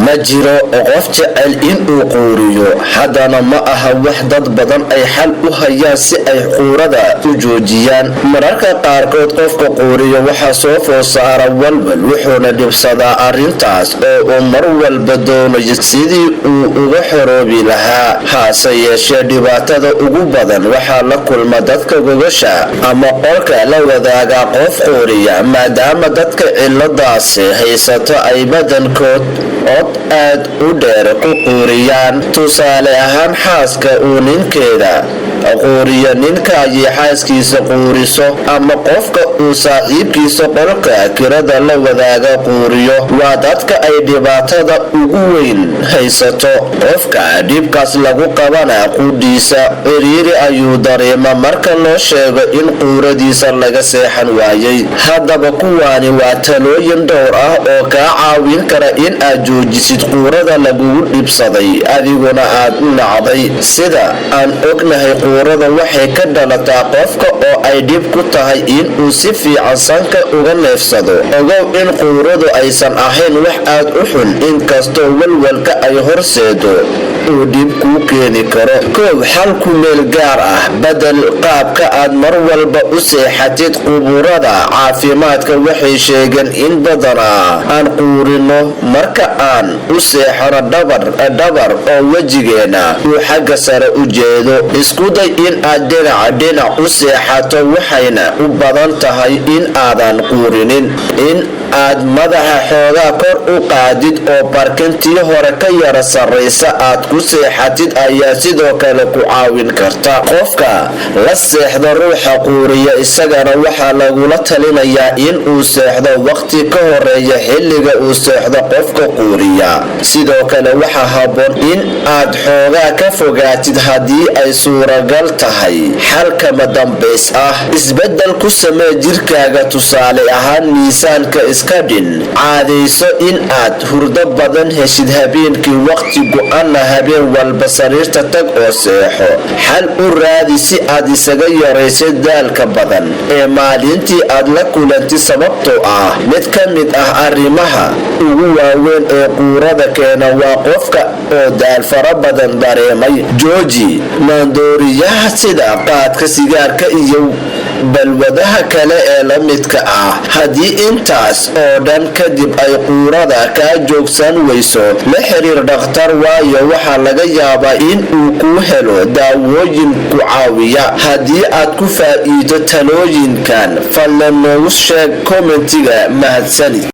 ma jiro qof jecel inuu quuriyo, haddana ma aha wax dad badan ay xal u hayaan si ay quurada u joojiyaan. Mararka qaarkood qofka quuriyo waxaa soo food saara walwal, wuxuuna dhibsadaa arrintaas oo uu mar walba doonayo sidii uu uga xoroobi lahaa. Hase yeeshee dhibaatada ugu badan waxaa la kulma dadka gogosha ama qolka la wadaaga qof quuriya, maadaama dadka ciladaasi haysato ay badankood cod aad u dheer ku quuriyaan. Tusaale ahaan, xaaska uu ninkeeda quuriyo, ninka ayay xaaskiisa quuriso, ama qofka uu saaxiibkiisa qolka kirada la wadaaga quuriyo. Waa dadka ay dhibaatada ugu weyn haysato. Qofka dhibkaas lagu qabana qudhiisa ciriiri ayuu dareema marka loo sheego in quuradiisa laga seexan waayay. Haddaba kuwaani waa talooyin dhowr ah oo kaa caawin kara in aad joojisid quurada lagugu dhibsaday adiguna aad u nacday. Sida aan ognahay, quurada waxay ka dhalataa qofka oo ay dhib ku tahay inuu si fiican sanka uga neefsado. Ogow in quuradu aysan ahayn wax aad u xun, inkastoo walwalka ay horseedo uu dhib kuu keeni karo. Koow, xal ku meel gaar ah. Badal qaabka aad mar walba u seexatid. Quburada caafimaadka waxay sheegeen in badanaa aan quurino marka aan u seexano dhabar oo wejigeena uu xagga sare u jeedo. Isku day in aad dhinac u seexato, waxayna u badan tahay in aadan quurinin. In aad madaxa xoogaa kor u qaadid oo barkintii hore ka yara sarraysa aad ku seexatid ayaa sidoo kale ku caawin karta. Qofka la seexda ruuxa quuriya isagana waxaa lagula talinayaa in uu seexdo waqti ka horeeya xilliga uu seexdo qofka quuriya. Sidoo kale waxaa habboon in aad xoogaa ka fogaatid haddii ay suuragal tahay. Xalkama dambays ah, isbedel ku samee jirkaaga. Tusaale ahaan, miisaanka iska dhin. Caadayso in aad hurdo badan heshid habeenkii, waqti go'aana habeen walba sariirta tag oo seexo. Xal u raadi si aad isaga yaraysid daalka badan ee maalintii aad la kulantid, sababtoo ah mid ka mid ah arrimaha ugu waaweyn ee quurada keena waa qofka oo daal fara badan dareemay. Jooji maandooriyaha sida qaadka, sigaarka iyo balwadaha kale ee la midka ah. Haddii intaas oo dhan kadib ay quurada kaa joogsan weyso, la xiriir dhakhtar, waayo waxaa laga yaabaa in uu kuu helo daawooyin ku caawiya. Haddii aad ku faa'iido talooyinkan, fadlan noogu sheeg kommentiga. Mahadsanid.